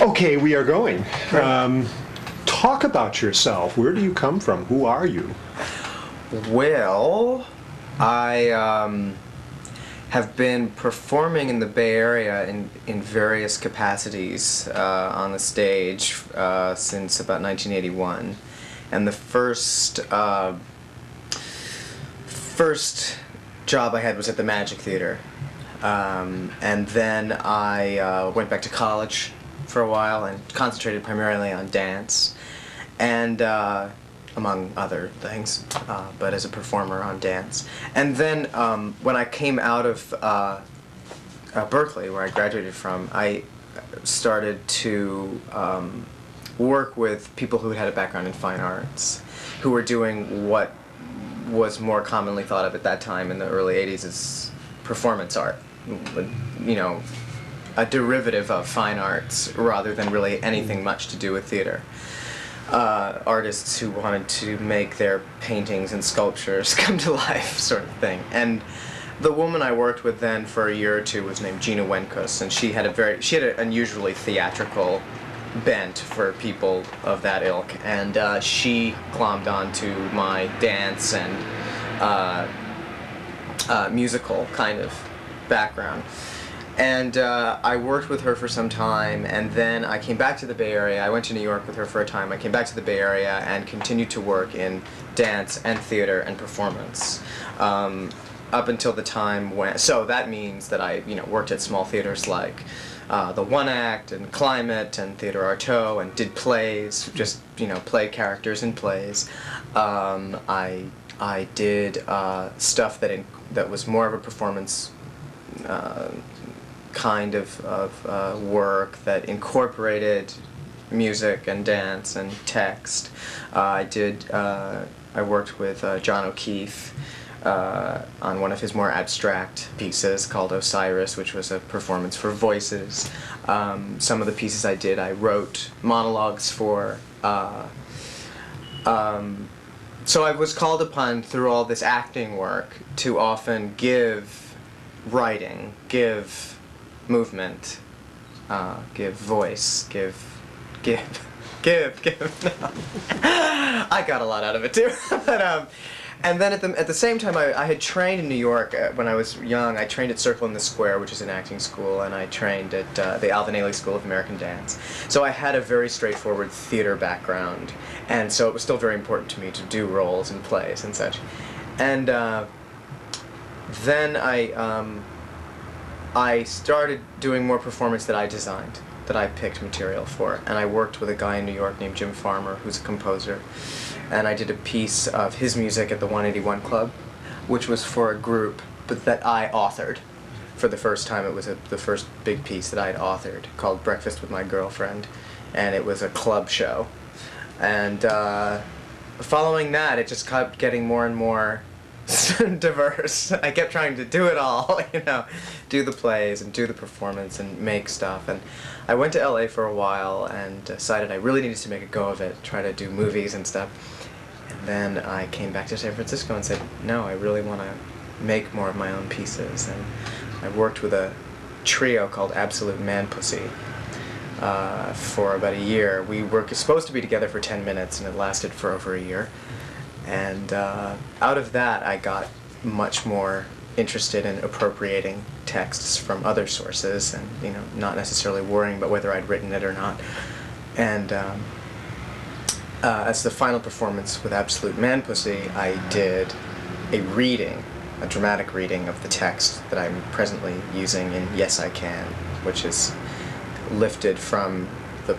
Okay, we are going. Talk about yourself. Where do you come from? Who are you? Well, I have been performing in the Bay Area in various capacities on the stage since about 1981. And the first job I had was at the Magic Theater. And then I went back to college for a while and concentrated primarily on dance, and among other things, but as a performer on dance. And then when I came out of Berkeley, where I graduated from, I started to work with people who had a background in fine arts, who were doing what was more commonly thought of at that time in the early 80s as performance art. You know, a derivative of fine arts rather than really anything much to do with theater. Artists who wanted to make their paintings and sculptures come to life, sort of thing. And the woman I worked with then for a year or two was named Gina Wenkus, and she had an unusually theatrical bent for people of that ilk, and she glommed onto my dance and musical kind of background. And I worked with her for some time, and then I came back to the Bay Area. I went to New York with her for a time. I came back to the Bay Area and continued to work in dance and theater and performance up until the time when. So that means that I, worked at small theaters like the One Act and Climate and Theater Artaud, and did plays, just play characters in plays. I did stuff that was more of a performance. Kind of work that incorporated music and dance and text. I worked with John O'Keefe on one of his more abstract pieces called Osiris, which was a performance for voices. Some of the pieces I wrote monologues for. So I was called upon through all this acting work to often give writing, give movement, give voice, give. No. I got a lot out of it too. But and then at the same time, I had trained in New York when I was young. I trained at Circle in the Square, which is an acting school, and I trained at the Alvin Ailey School of American Dance. So I had a very straightforward theater background, and so it was still very important to me to do roles in plays and such. And then I started doing more performance that I designed, that I picked material for, and I worked with a guy in New York named Jim Farmer, who's a composer, and I did a piece of his music at the 181 Club, which was for a group, but that I authored for the first time. It was the first big piece that I had authored, called Breakfast with My Girlfriend, and it was a club show. And following that, it just kept getting more and more diverse. I kept trying to do it all, do the plays and do the performance and make stuff. And I went to LA for a while and decided I really needed to make a go of it, try to do movies and stuff. And then I came back to San Francisco and said, no, I really want to make more of my own pieces. And I worked with a trio called Absolute Man Pussy for about a year. We were supposed to be together for 10 minutes, and it lasted for over a year. And out of that, I got much more interested in appropriating texts from other sources, and not necessarily worrying about whether I'd written it or not. And as the final performance with Absolute Man Pussy, I did a dramatic reading of the text that I'm presently using in Yes I Can, which is lifted from the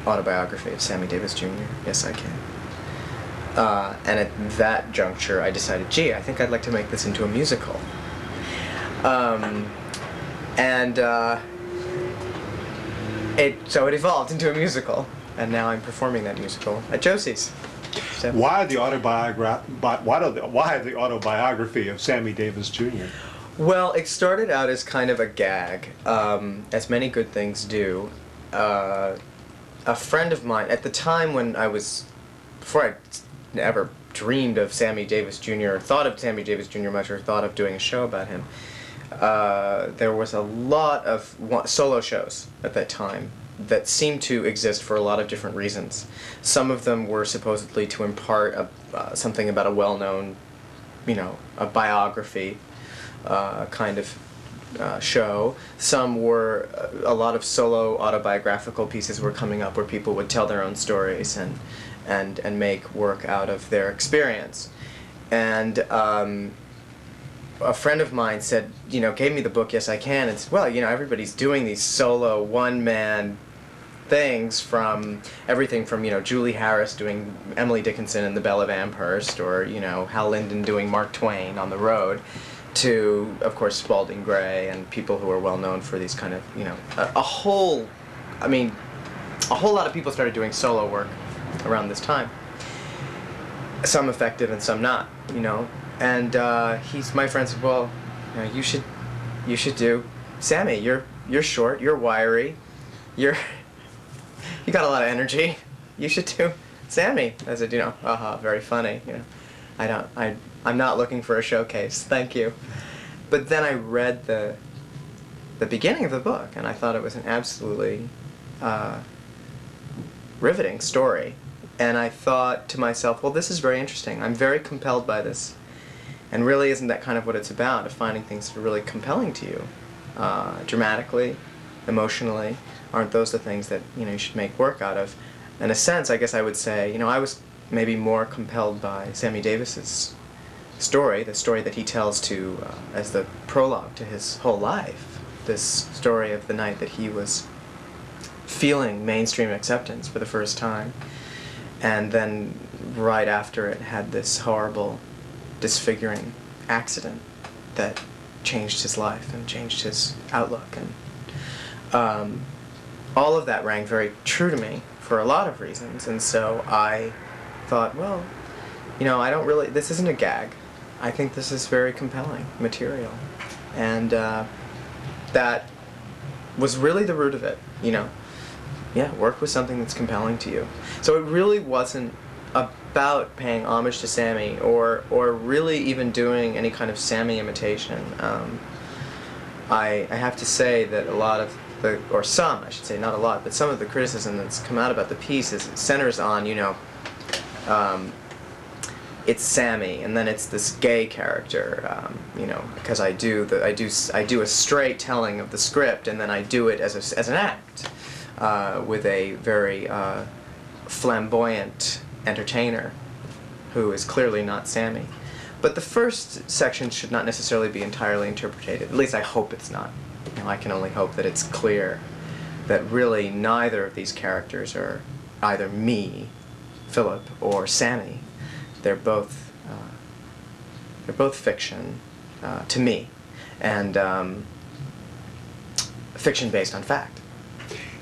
autobiography of Sammy Davis Jr., Yes I Can. And at that juncture, I decided, gee, I think I'd like to make this into a musical. So it evolved into a musical, and now I'm performing that musical at Josie's. So. Why the autobiography of Sammy Davis Jr.? Well, it started out as kind of a gag, as many good things do. A friend of mine, at the time when before I ever dreamed of Sammy Davis Jr., or thought of Sammy Davis Jr. much, or thought of doing a show about him, there was a lot of solo shows at that time that seemed to exist for a lot of different reasons. Some of them were supposedly to impart something about a well-known, a biography kind of show. Some were a lot of solo autobiographical pieces were coming up where people would tell their own stories and make work out of their experience. And a friend of mine said, gave me the book Yes I Can, and said, well, everybody's doing these solo one-man things, from everything from, Julie Harris doing Emily Dickinson and the Belle of Amherst, or, Hal Linden doing Mark Twain on the road, to, of course, Spalding Gray and people who are well known for these kind of, a whole lot of people started doing solo work around this time. Some effective and some not, And my friend said, well, you should do Sammy. You're short, you're wiry, you got a lot of energy. You should do Sammy. I said, very funny. I'm not looking for a showcase. Thank you. But then I read the beginning of the book, and I thought it was an absolutely riveting story. And I thought to myself, well, this is very interesting. I'm very compelled by this. And really, isn't that kind of what it's about, of finding things that are really compelling to you, dramatically, emotionally? Aren't those the things that you should make work out of? In a sense, I guess I would say, I was maybe more compelled by Sammy Davis's story, the story that he tells as the prologue to his whole life. This story of the night that he was feeling mainstream acceptance for the first time, and then right after it had this horrible, disfiguring accident that changed his life and changed his outlook, and all of that rang very true to me for a lot of reasons. And so I thought, well, this isn't a gag. I think this is very compelling material, and that was really the root of it. Work with something that's compelling to you. So it really wasn't about paying homage to Sammy, or really even doing any kind of Sammy imitation. I have to say that a lot of some, I should say, not a lot, but some of the criticism that's come out about the piece centers on, it's Sammy, and then it's this gay character, because I do a straight telling of the script, and then I do it as an act, with a very flamboyant entertainer who is clearly not Sammy. But the first section should not necessarily be entirely interpreted. At least I hope it's not. I can only hope that it's clear that really neither of these characters are either me, Philip, or Sammy. They're both fiction to me, and fiction based on fact.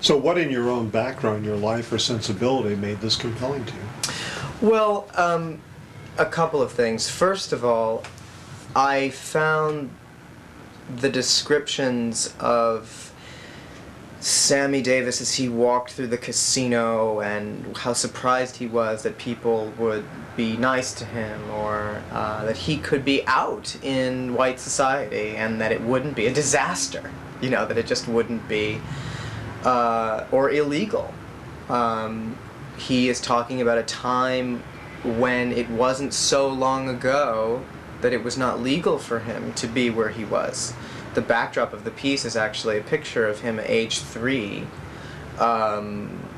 So what in your own background, your life or sensibility made this compelling to you? Well, a couple of things. First of all, I found the descriptions of Sammy Davis as he walked through the casino, and how surprised he was that people would be nice to him, or that he could be out in white society and that it wouldn't be a disaster, that it just wouldn't be, or illegal. He is talking about a time when it wasn't so long ago that it was not legal for him to be where he was. The backdrop of the piece is actually a picture of him at age 3,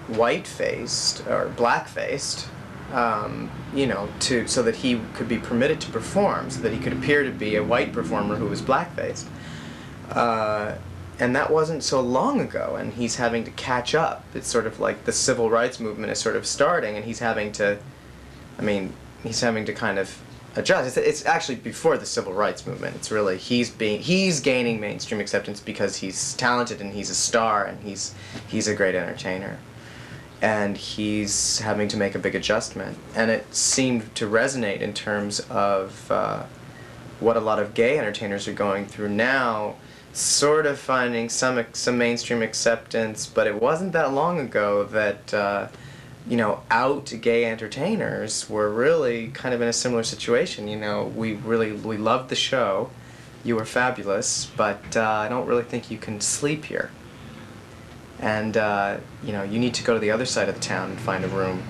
white-faced or black-faced, so that he could be permitted to perform, so that he could appear to be a white performer who was black-faced. And that wasn't so long ago, and he's having to catch up. It's sort of like the civil rights movement is sort of starting, and he's having to kind of adjust. It's actually before the civil rights movement. It's really he's gaining mainstream acceptance because he's talented and he's a star and he's a great entertainer, and he's having to make a big adjustment. And it seemed to resonate in terms of what a lot of gay entertainers are going through now, sort of finding some mainstream acceptance. But it wasn't that long ago that out gay entertainers were really kind of in a similar situation. We loved the show, you were fabulous, but I don't really think you can sleep here. and you know, you need to go to the other side of the town and find a room.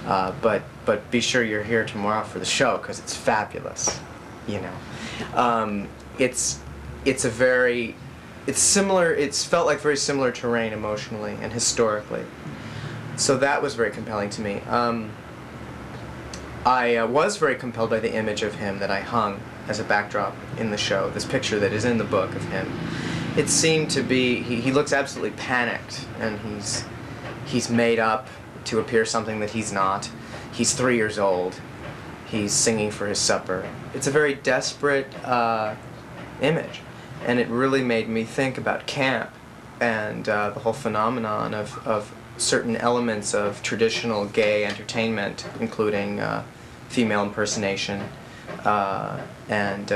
But be sure you're here tomorrow for the show because it's fabulous. You know, it's similar. It's felt like very similar terrain emotionally and historically. So that was very compelling to me. I was very compelled by the image of him that I hung as a backdrop in the show, this picture that is in the book of him. It seemed to be, he looks absolutely panicked, and he's made up to appear something that he's not. He's 3 years old. He's singing for his supper. It's a very desperate image, and it really made me think about camp and the whole phenomenon of certain elements of traditional gay entertainment, including female impersonation and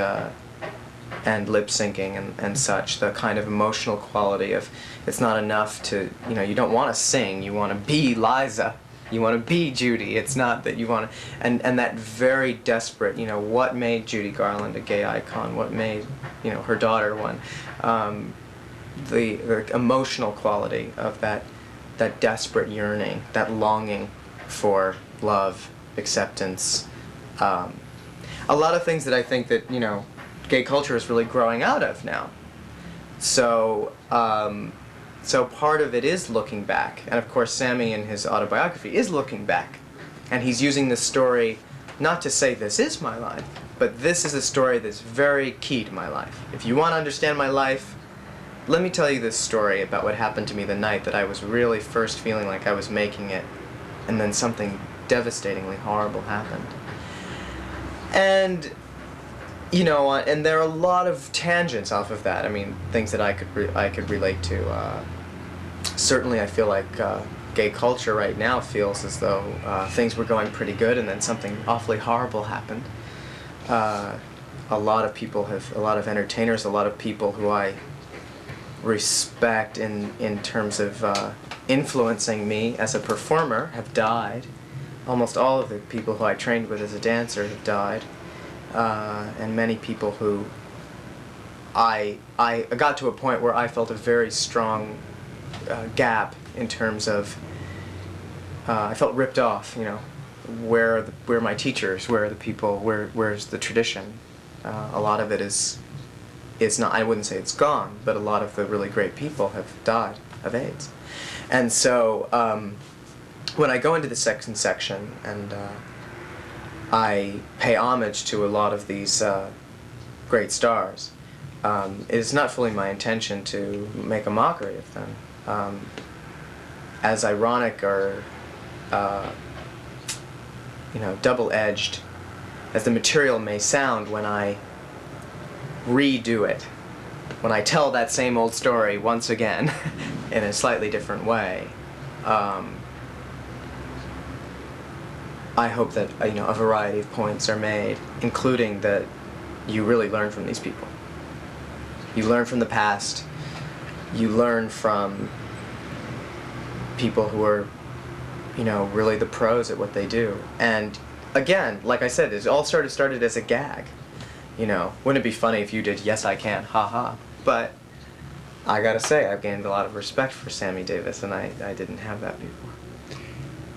lip syncing and such. The kind of emotional quality of, it's not enough to, you know, you don't want to sing, you want to be Liza, you want to be Judy. It's not that you want to, and that very desperate, you know, what made Judy Garland a gay icon, what made, you know, her daughter one, the emotional quality of that desperate yearning, that longing for love, acceptance, a lot of things that I think that, you know, gay culture is really growing out of now. So so part of it is looking back, and of course Sammy in his autobiography is looking back, and he's using this story not to say this is my life, but this is a story that's very key to my life. If you want to understand my life, let me tell you this story about what happened to me the night that I was really first feeling like I was making it, and then something devastatingly horrible happened. And, you know, and there are a lot of tangents off of that. I mean, things that I could relate to. Certainly I feel like gay culture right now feels as though things were going pretty good and then something awfully horrible happened. A lot of people a lot of entertainers, a lot of people who I respect in terms of influencing me as a performer have died. Almost all of the people who I trained with as a dancer have died, and many people who I got to a point where I felt a very strong gap in terms of I felt ripped off. You know, where are my teachers? Where are the people? Where's the tradition? A lot of it is not. I wouldn't say it's gone, but a lot of the really great people have died of AIDS, and so. When I go into the second section and I pay homage to a lot of these great stars, it is not fully my intention to make a mockery of them. As ironic or, you know, double-edged as the material may sound when I redo it, when I tell that same old story once again in a slightly different way, I hope that, you know, a variety of points are made, including that you really learn from these people. You learn from the past. You learn from people who are, you know, really the pros at what they do. And again, like I said, it all started as a gag. You know, wouldn't it be funny if you did "Yes, I Can," ha. But I gotta say, I've gained a lot of respect for Sammy Davis, and I didn't have that before.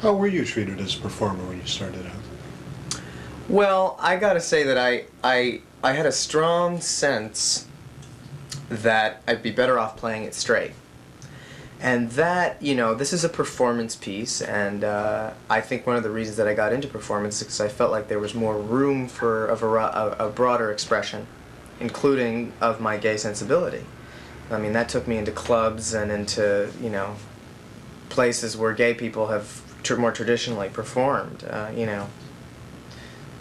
How were you treated as a performer when you started out? Well, I gotta say that I had a strong sense that I'd be better off playing it straight. And that, you know, this is a performance piece, and I think one of the reasons that I got into performance is because I felt like there was more room for a broader expression, including of my gay sensibility. I mean, that took me into clubs and into, you know, places where gay people have more traditionally performed, you know,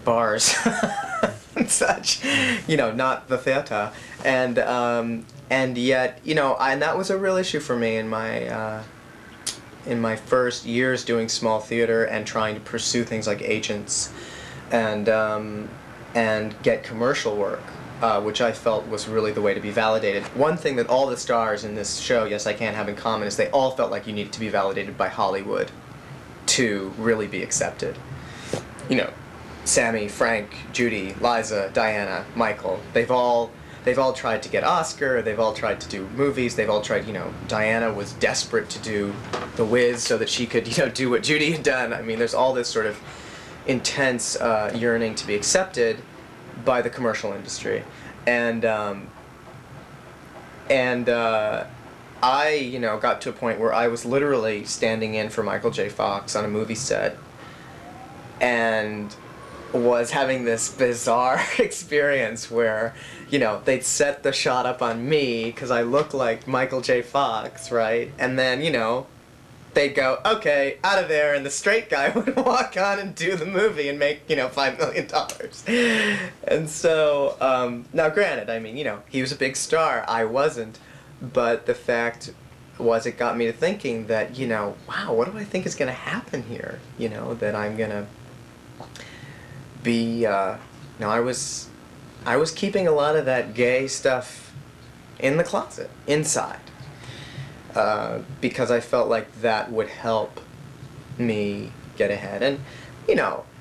bars and such, you know, not the theater, and yet, you know, and that was a real issue for me in my first years doing small theater and trying to pursue things like agents and get commercial work, which I felt was really the way to be validated. One thing that all the stars in this show, Yes I Can, have in common is they all felt like you needed to be validated by Hollywood to really be accepted. You know, Sammy, Frank, Judy, Liza, Diana, Michael, they've all they've all tried to get Oscar, they've all tried to do movies, they've all tried, Diana was desperate to do The Wiz so that she could, do what Judy had done. I mean, there's all this sort of intense yearning to be accepted by the commercial industry. And I, got to a point where I was literally standing in for Michael J. Fox on a movie set and was having this bizarre experience where, they'd set the shot up on me because I look like Michael J. Fox, right? And then, they'd go, okay, out of there, and the straight guy would walk on and do the movie and make, $5 million. And so, now granted, I mean, he was a big star, I wasn't, but the fact was it got me to thinking that, wow, what do I think is going to happen here? That I'm going to be, I was keeping a lot of that gay stuff in the closet, inside. Because I felt like that would help me get ahead. And,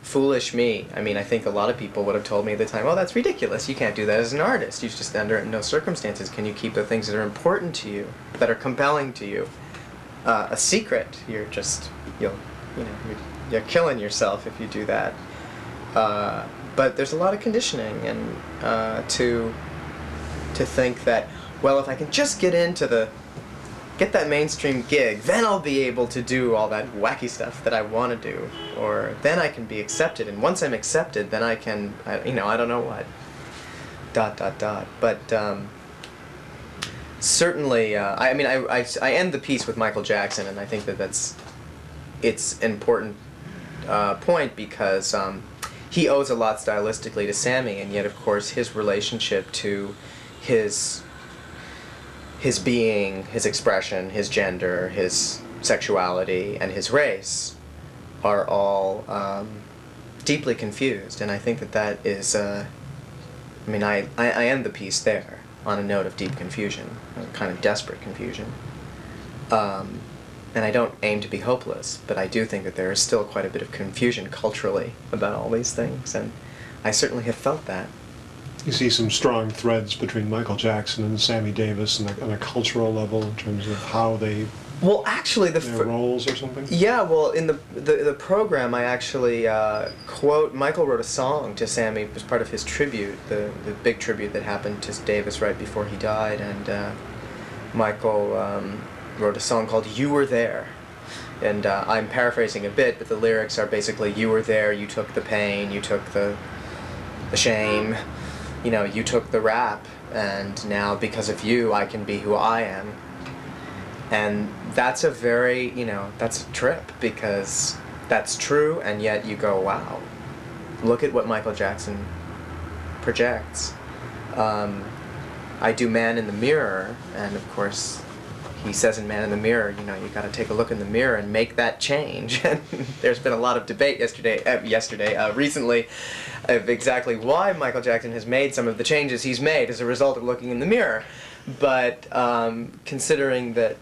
foolish me. I mean, I think a lot of people would have told me at the time, oh, that's ridiculous. You can't do that as an artist. You just, under no circumstances can you keep the things that are important to you, that are compelling to you, a secret. You're just, you're killing yourself if you do that. But there's a lot of conditioning and to think that, well, if I can just get that mainstream gig, then I'll be able to do all that wacky stuff that I want to do, or then I can be accepted, and once I'm accepted, then I can, I don't know what, ... But certainly, I end the piece with Michael Jakcson, and I think it's an important point because he owes a lot stylistically to Sammy, and yet, of course, his relationship to his being, his expression, his gender, his sexuality, and his race are all deeply confused. And I think that is, I end the piece there on a note of deep confusion, kind of desperate confusion. And I don't aim to be hopeless, but I do think that there is still quite a bit of confusion culturally about all these things, and I certainly have felt that. You see some strong threads between Michael Jakcson and Sammy Davis on a cultural level in terms of how they... Well, actually, their roles or something? Yeah, well, in the program, I actually quote, Michael wrote a song to Sammy as part of his tribute, the big tribute that happened to Davis right before he died, and Michael wrote a song called You Were There. And I'm paraphrasing a bit, but the lyrics are basically, you were there, you took the pain, you took the shame, you took the rap, and now because of you, I can be who I am. And that's a very, that's a trip, because that's true, and yet you go, wow, look at what Michael Jakcson projects. I do Man in the Mirror, and of course, he says in Man in the Mirror, you got to take a look in the mirror and make that change. And there's been a lot of debate recently, of exactly why Michael Jakcson has made some of the changes he's made as a result of looking in the mirror. But considering that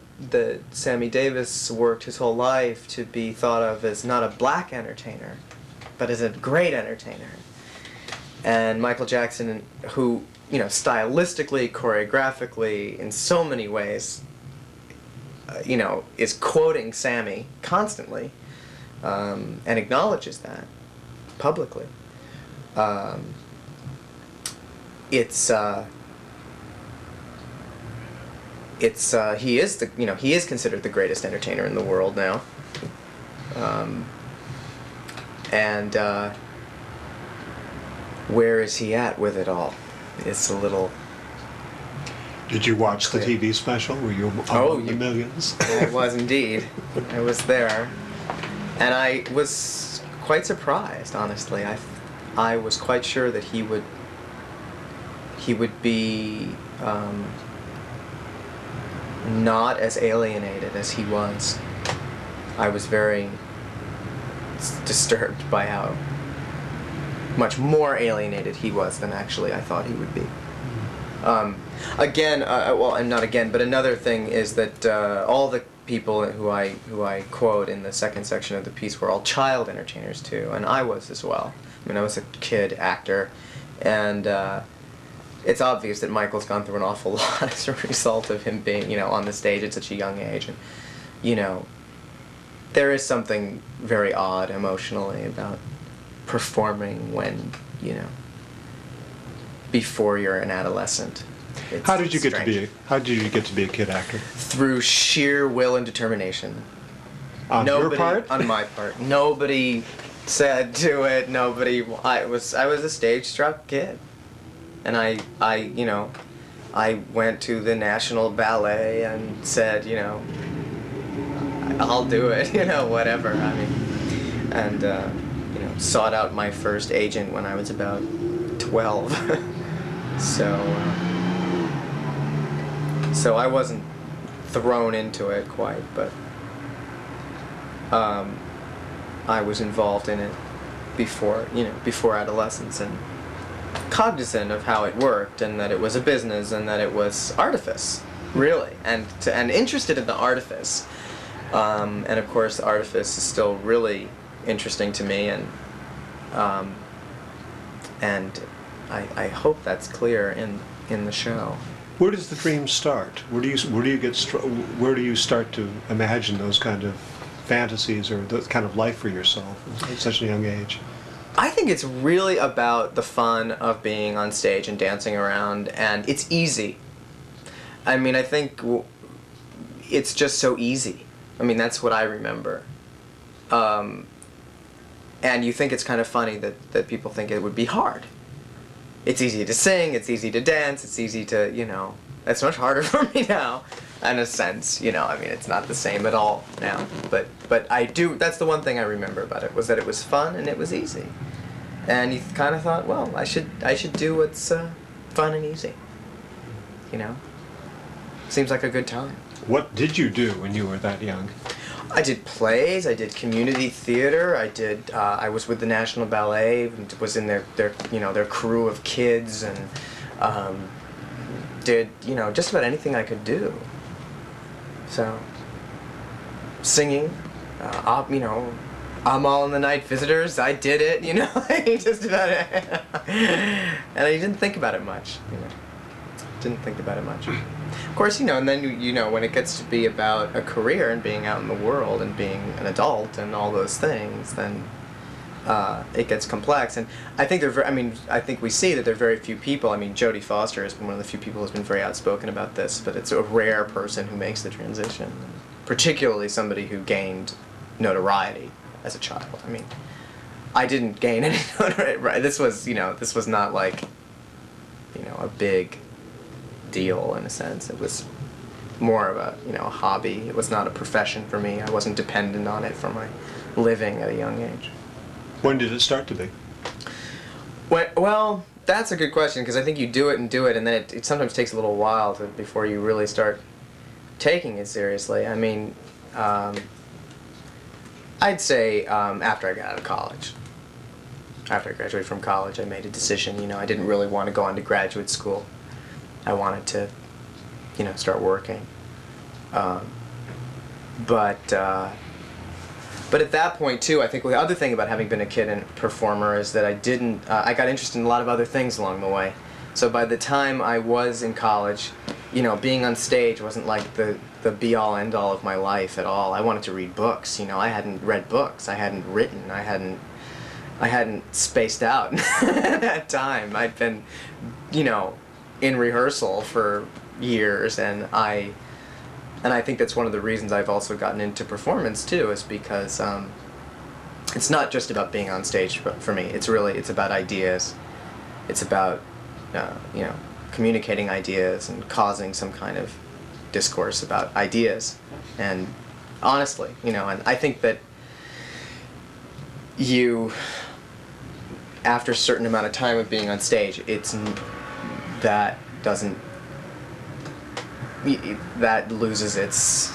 Sammy Davis worked his whole life to be thought of as not a black entertainer, but as a great entertainer, and Michael Jakcson, who, stylistically, choreographically, in so many ways, is quoting Sammy constantly, and acknowledges that publicly. He is considered the greatest entertainer in the world now. And where is he at with it all? It's a little... Did you watch the TV special? Were you among the millions? I was indeed. I was there. And I was quite surprised, honestly. I was quite sure that he would be not as alienated as he was. I was very disturbed by how much more alienated he was than actually I thought he would be. But another thing is that all the people who I quote in the second section of the piece were all child entertainers too, and I was as well. I mean, I was a kid actor, and it's obvious that Michael's gone through an awful lot as a result of him being, on the stage at such a young age. And, there is something very odd emotionally about performing when, before you're an adolescent. How did you get to be a kid actor? Through sheer will and determination. On your part? On my part. Nobody said do it. I was a stage-struck kid. And I went to the National Ballet and said, I'll do it, whatever. I mean, and, sought out my first agent when I was about 12. So I wasn't thrown into it quite, but I was involved in it before adolescence, and cognizant of how it worked, and that it was a business, and that it was artifice, really, and interested in the artifice. And of course, the artifice is still really interesting to me, and I hope that's clear in the show. Where does the dream start? Where do you start to imagine those kind of fantasies or that kind of life for yourself at such a young age? I think it's really about the fun of being on stage and dancing around, and it's easy. I mean, I think it's just so easy. I mean, that's what I remember. And you think it's kind of funny that people think it would be hard. It's easy to sing, it's easy to dance, it's easy to, it's much harder for me now, in a sense, I mean, it's not the same at all now, but that's the one thing I remember about it, was that it was fun and it was easy. And you kind of thought, well, I should do what's fun and easy, Seems like a good time. What did you do when you were that young? I did plays, I did community theater, I was with the National Ballet, and was in their crew of kids, and did, just about anything I could do. So, singing, I'm All in the Night Visitors, I did it, just about it. And I didn't think about it much, Didn't think about it much. Of course, and then, when it gets to be about a career and being out in the world and being an adult and all those things, then it gets complex. And I think I think we see that there are very few people. I mean, Jodie Foster has been one of the few people who's been very outspoken about this, but it's a rare person who makes the transition, particularly somebody who gained notoriety as a child. I mean, I didn't gain any notoriety. Right? This was not like, a big deal in a sense. It was more of a hobby. It was not a profession for me. I wasn't dependent on it for my living at a young age. When did it start to be? Well, that's a good question, because I think you do it, and then it sometimes takes a little while before you really start taking it seriously. I mean, I'd say after I got out of college. After I graduated from college, I made a decision. I didn't really want to go on to graduate school. I wanted to, start working. But at that point too, I think the other thing about having been a kid and performer is that I got interested in a lot of other things along the way. So by the time I was in college, being on stage wasn't like the be-all end-all of my life at all. I wanted to read books. I hadn't read books. I hadn't written. I hadn't spaced out at that time. I'd been, in rehearsal for years, and I think that's one of the reasons I've also gotten into performance too, is because it's not just about being on stage for me. It's about ideas. It's about communicating ideas and causing some kind of discourse about ideas. And honestly, and I think that after a certain amount of time of being on stage, that loses it's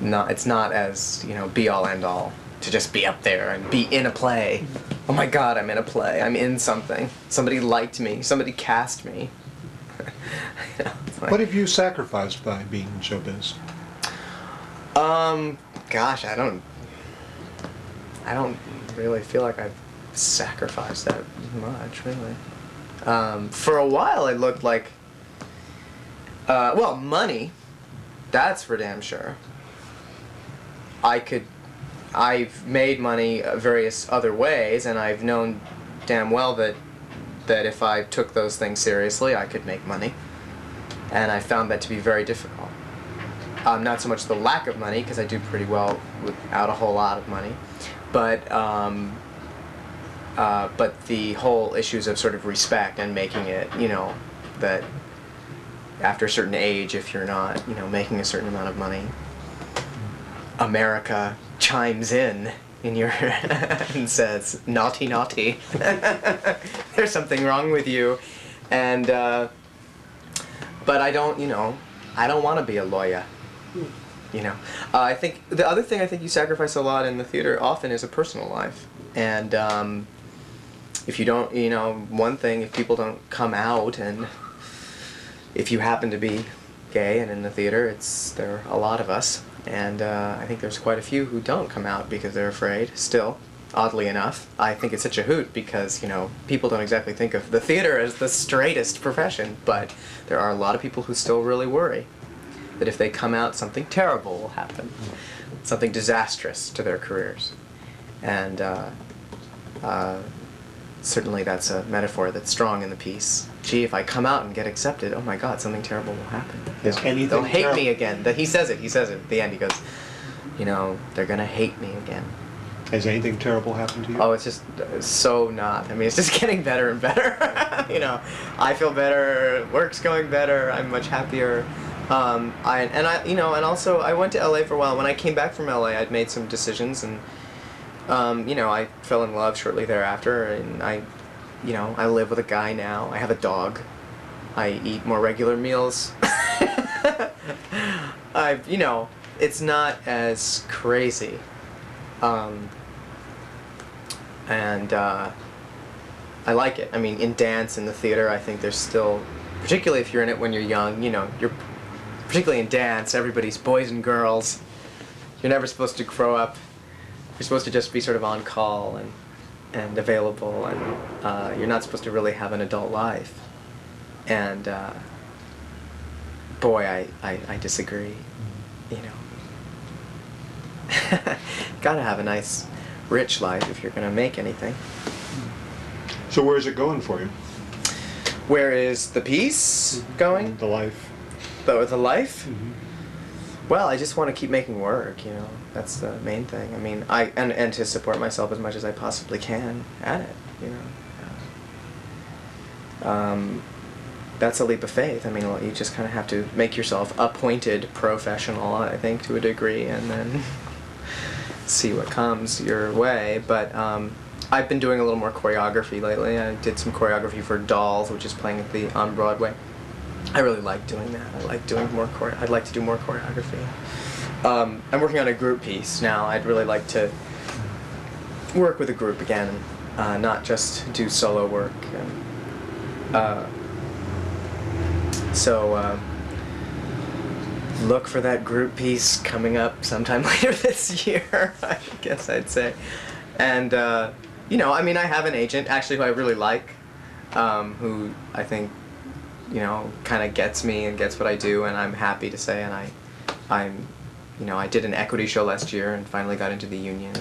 not as be all end all to just be up there and be in a play. Oh my God, I'm in a play. I'm in something. Somebody liked me. Somebody cast me. What have you sacrificed by being in showbiz? Gosh, I don't really feel like I've sacrificed that much, really. For a while, it looked like, well, money, that's for damn sure. I've made money various other ways, and I've known damn well that if I took those things seriously, I could make money. And I found that to be very difficult. Not so much the lack of money, because I do pretty well without a whole lot of money, but the whole issues of sort of respect and making it, you know, that after a certain age, if you're not, you know, making a certain amount of money, America chimes in your and says, naughty, naughty, there's something wrong with you. And but I don't, you know, I don't want to be a lawyer, you know. I think the other thing I think you sacrifice a lot in the theater often is a personal life. And if you don't, you know, one thing, if people don't come out, and if you happen to be gay and in the theater, there are a lot of us. And I think there's quite a few who don't come out because they're afraid, still, oddly enough. I think it's such a hoot because, you know, people don't exactly think of the theater as the straightest profession, but there are a lot of people who still really worry that if they come out, something terrible will happen, something disastrous to their careers. And certainly that's a metaphor that's strong in the piece. Gee, if I come out and get accepted, oh my God, something terrible will happen. Is anything They'll hate me again. He says it at the end. He goes, you know, they're gonna hate me again. Has anything terrible happened to you? Oh, it's just so not. I mean, it's just getting better and better. You know, I feel better. Work's going better. I'm much happier. You know, and also I went to LA for a while. When I came back from LA, I'd made some decisions, and you know, I fell in love shortly thereafter, and you know, I live with a guy now. I have a dog. I eat more regular meals. You know, it's not as crazy. I like it. I mean, in dance, in the theater, I think there's still, particularly if you're in it when you're young, you know, particularly in dance, everybody's boys and girls. You're never supposed to grow up. You're supposed to just be sort of on call and available, and you're not supposed to really have an adult life. And boy, I disagree. You know, gotta have a nice, rich life if you're gonna make anything. So where is it going for you? Where is the piece going? The life. The life? Mm-hmm. Well, I just want to keep making work, you know. That's the main thing. I mean, and to support myself as much as I possibly can at it, you know. That's a leap of faith. I mean, you just kind of have to make yourself appointed professional, I think, to a degree, and then see what comes your way. But I've been doing a little more choreography lately. I did some choreography for Dolls, which is playing on Broadway. I really like doing that. I like doing more I'd like to do more choreography. I'm working on a group piece now. I'd really like to work with a group again, not just do solo work. So look for that group piece coming up sometime later this year, I guess I'd say. And you know, I mean, I have an agent actually who I really like, who I think, you know, kind of gets me and gets what I do, and I'm happy to say, and I'm, you know, I did an equity show last year and finally got into the union.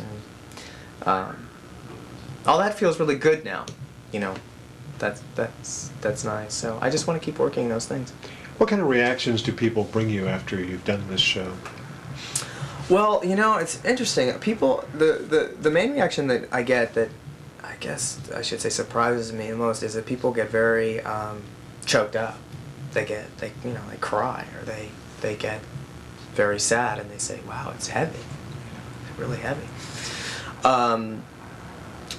And, all that feels really good now, you know. That's nice. So I just want to keep working those things. What kind of reactions do people bring you after you've done this show? Well, you know, it's interesting. People, the main reaction that I get, that I guess I should say surprises me the most, is that people get very choked up. They you know, they cry, or they get very sad, and they say, "Wow, it's heavy, it's really heavy."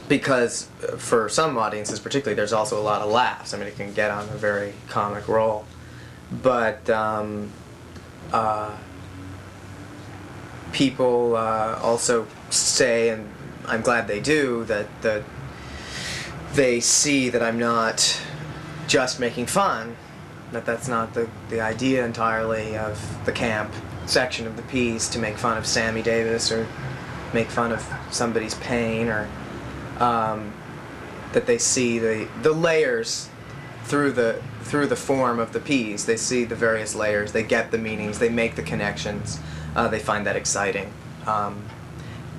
Because for some audiences, particularly, there's also a lot of laughs. I mean, it can get on a very comic roll, but people also say, and I'm glad they do, that they see that I'm not just making fun, that's not the idea entirely of the camp section of the piece, to make fun of Sammy Davis or make fun of somebody's pain, or that they see the layers through the form of the piece. They see the various layers. They get the meanings. They make the connections. They find that exciting,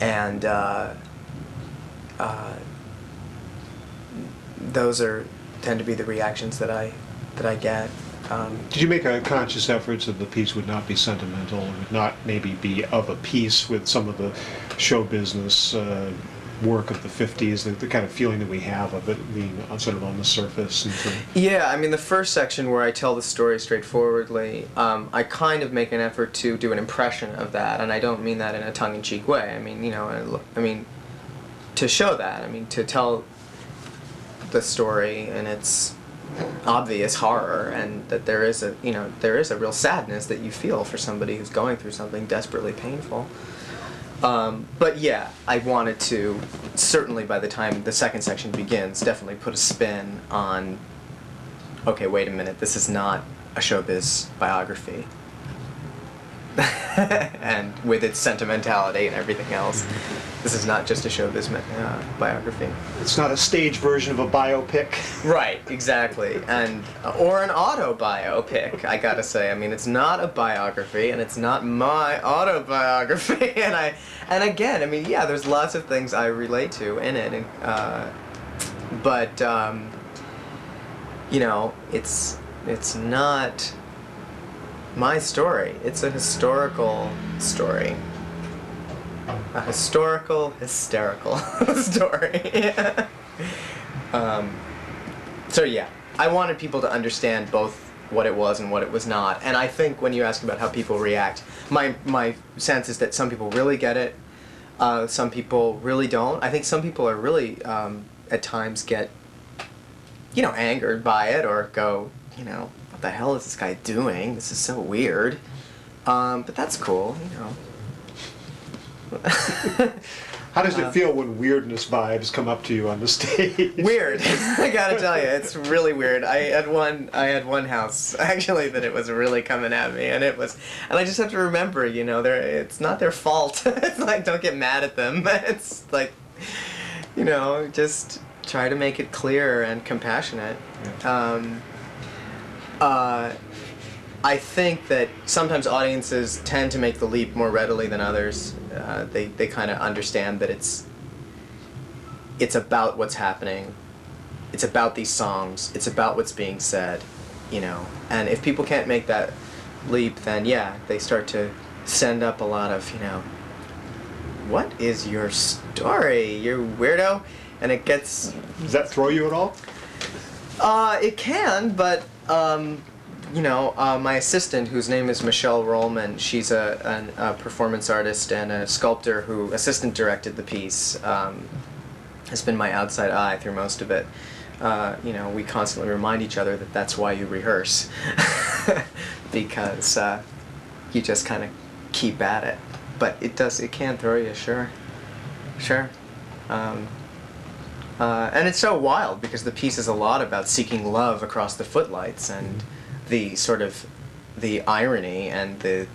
and those tend to be the reactions that I get. Did you make a conscious effort so the piece would not be sentimental, or would not maybe be of a piece with some of the show business work of the 50s, the kind of feeling that we have of it being sort of on the surface? Yeah, I mean, the first section where I tell the story straightforwardly, I kind of make an effort to do an impression of that, and I don't mean that in a tongue-in-cheek way. I mean, to show that, to tell the story in its obvious horror, and that there is a real sadness that you feel for somebody who's going through something desperately painful. But yeah, I wanted to, certainly by the time the second section begins, definitely put a spin on, okay, wait a minute, this is not a showbiz biography. And with its sentimentality and everything else, this is not just a showbiz biography. It's not a stage version of a biopic. Right, exactly, and or an autobiopic. I gotta say, it's not a biography, and it's not my autobiography. And again, yeah, there's lots of things I relate to in it, but it's not my story. It's a historical story. A historical, hysterical story. Yeah. So yeah, I wanted people to understand both what it was and what it was not. And I think when you ask about how people react, my sense is that some people really get it, some people really don't. I think some people are really, at times get, angered by it, or go, what the hell is this guy doing? This is so weird. But that's cool, How does it feel when weirdness vibes come up to you on the stage? Weird. I gotta tell you, it's really weird. I had one house actually that it was really coming at me, and I just have to remember, it's not their fault. It's like, don't get mad at them. It's like, just try to make it clear and compassionate. I think that sometimes audiences tend to make the leap more readily than others. They kind of understand that it's about what's happening. It's about these songs. It's about what's being said, And if people can't make that leap, then yeah, they start to send up a lot of, what is your story, you weirdo? And it gets... Does that throw you at all? It can, but... my assistant, whose name is Michelle Rollman, she's a performance artist and a sculptor who assistant directed the piece, has been my outside eye through most of it. We constantly remind each other that that's why you rehearse, because you just kind of keep at it. But it can throw you, sure. And it's so wild because the piece is a lot about seeking love across the footlights, and the sort of the irony and the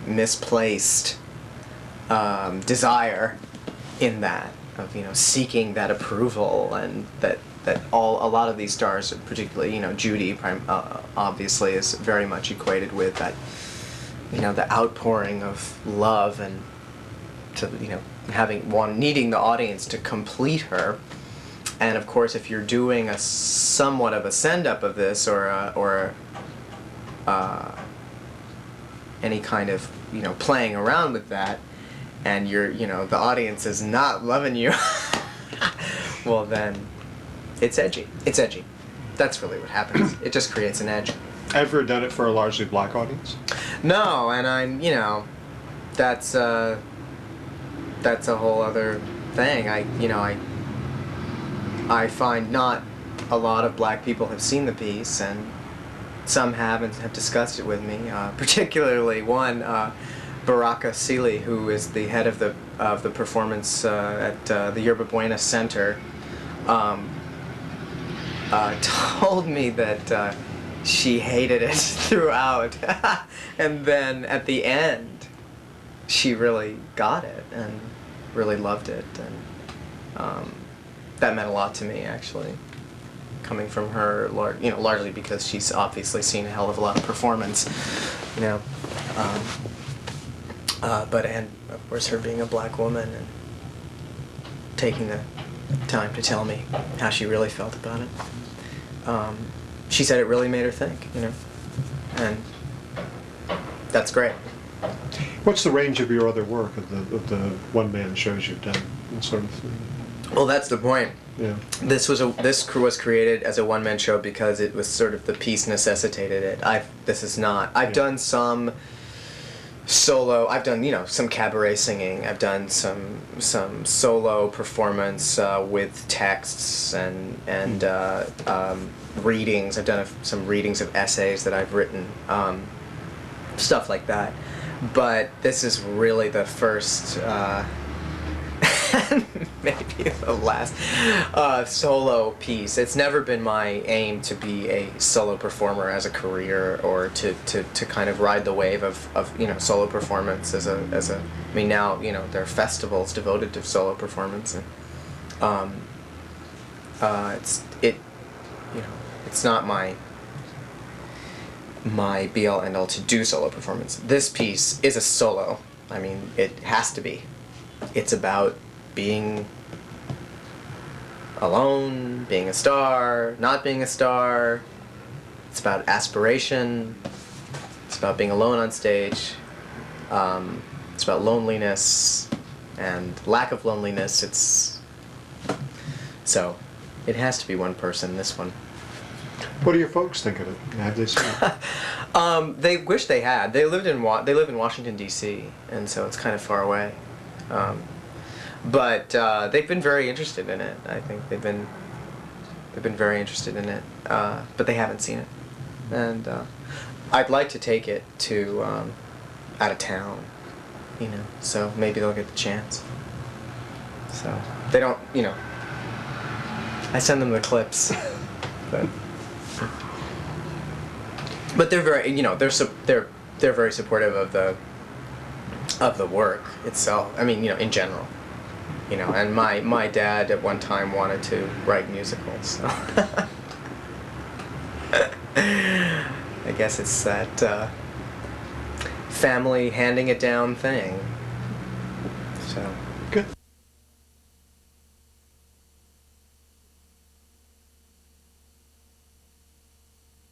misplaced desire in that of seeking that approval, and that a lot of these stars, particularly Judy, obviously is very much equated with that the outpouring of love, and to needing the audience to complete her. And of course, if you're doing a somewhat of a send-up of this, or any kind of playing around with that, and you're the audience is not loving you, well then, it's edgy. It's edgy. That's really what happens. It just creates an edge. Ever done it for a largely black audience? No, and I'm that's a whole other thing. I find not a lot of black people have seen the piece, and some have and have discussed it with me. Particularly one, Baraka Seeley, who is the head of the performance at the Yerba Buena Center, told me that she hated it throughout, and then at the end, she really got it and really loved it, and That meant a lot to me, actually, coming from her, largely because she's obviously seen a hell of a lot of performance, you know. And of course, her being a black woman and taking the time to tell me how she really felt about it. She said it really made her think, you know, and that's great. What's the range of your other work, of the one-man shows you've done, and sort of thing? Well, that's the point. Yeah. This was created as a one-man show because it was sort of the piece necessitated it. I've done some solo. I've done, you know, some cabaret singing. I've done some solo performance with texts and readings. I've done some readings of essays that I've written, stuff like that. But this is really the first, maybe the last solo piece. It's never been my aim to be a solo performer as a career, or to kind of ride the wave of you know, solo performance as a. I mean, now, you know, there are festivals devoted to solo performance, and it's not my be all end all to do solo performance. This piece is a solo. I mean, it has to be. It's about being alone, being a star, not being a star. It's about aspiration. It's about being alone on stage. It's about loneliness and lack of loneliness. So it has to be one person, this one. What do your folks think of it? Have they seen it? They wish they had. They live in Washington, D.C., and so it's kind of far away. But they've been very interested in it. I think they've been very interested in it, but they haven't seen it. And I'd like to take it to out of town, you know. So maybe they'll get the chance. So they don't, you know. I send them the clips, but they're very, you know, they're very supportive of the work itself. I mean, you know, in general, you know. And my dad at one time wanted to write musicals, so I guess it's that family handing it down thing. So.